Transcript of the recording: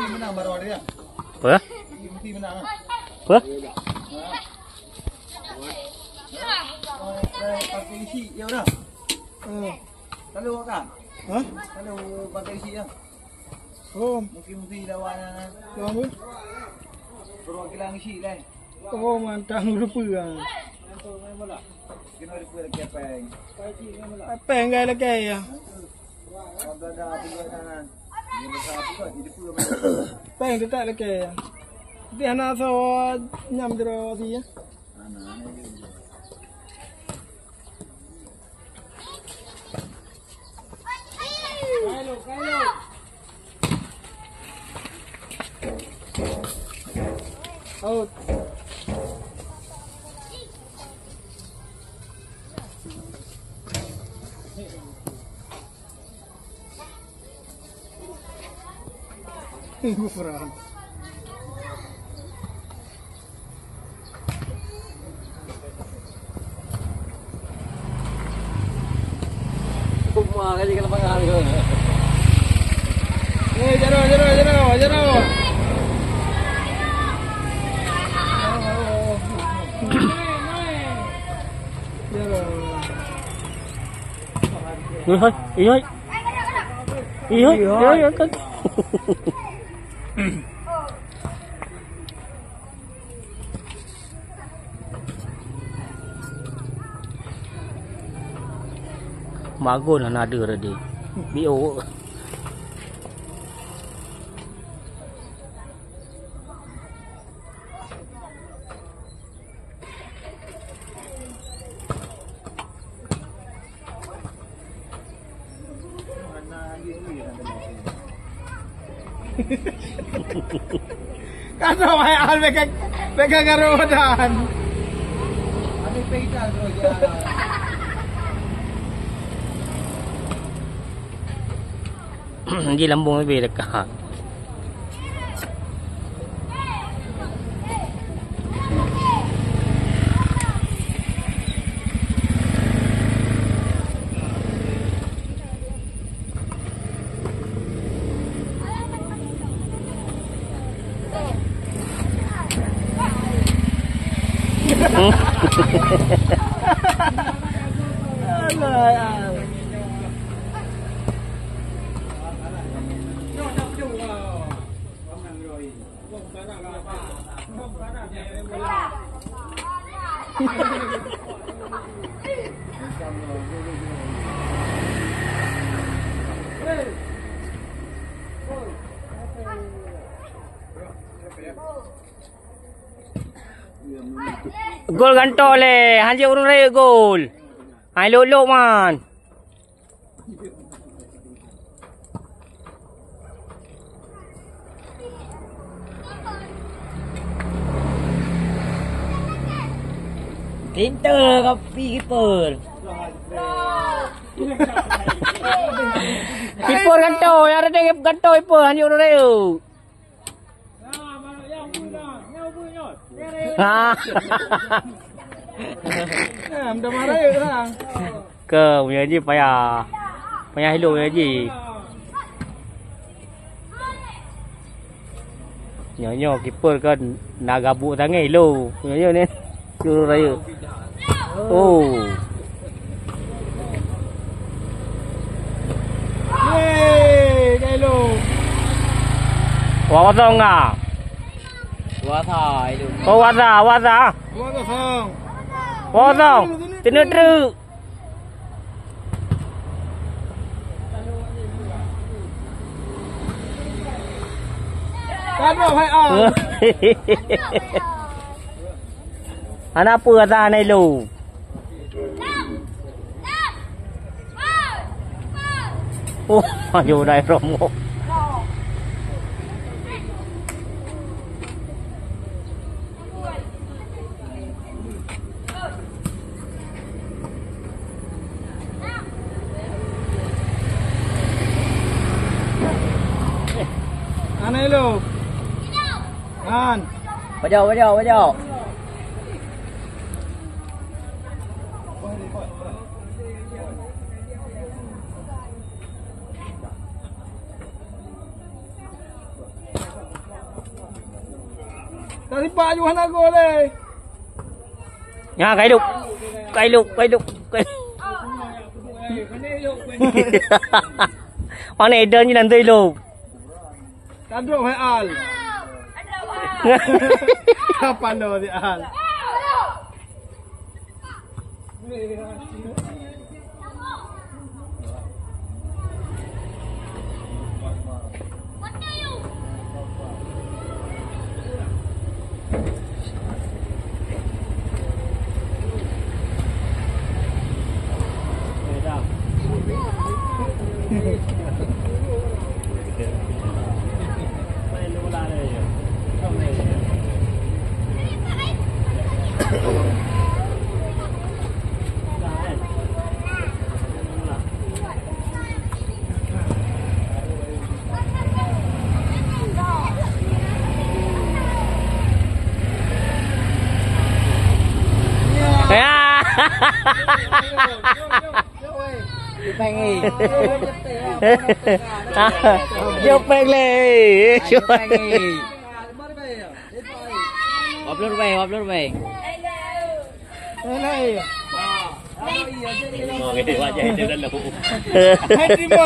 Menang baru ada ya? Apa? Menang. Apa? Pakai isi ya udah. Kalau kan? Hah? Kalau pakai isi ya. Oh, mungkin lawan kamu. Perwakilan isi lah. Oh, mantap rupiah. Kena rupiah lagi apa yang? Apa yang gak lagi ya? Ada tiga kanan. Peng tu tak lagi. Dia nak saw nyam jero dia. Out. Gufran. Kumah kali kalau pangal tu. Jaro. Iya kan. Magon ada tadi. Bio. Kata mahal pegang garudan. Ada pegang saja. Di lambung lebih dekat. Gol ganto le, hanje urung raya gol. Hai lolo man. Pinter kopi kiper. Kiper ganto, yang ada ganto kiper hanje urung raya. Dah marah ya orang. Ke punya je payah hello punya je. Nyo kiper kan nak gabuk sangat hello punya ni. Juru raya. Oh. Yeay, hello. Wah, kosong ah. Wasa itu. Oh, wasa. Wasa. Wasa. Tino truk. Kado hai a. Anak apa kata ni lu? Oh, maju dari Romo. Aneh lu. An. Bajau. Tadi Pak Johan aku oleh. Ya, kai lục. Orang ni eden je nanti lu. Kado hai al. Kapan lo di al? Jopeng le. Upload bay. Oh, wajah itu dah lu. Hai terima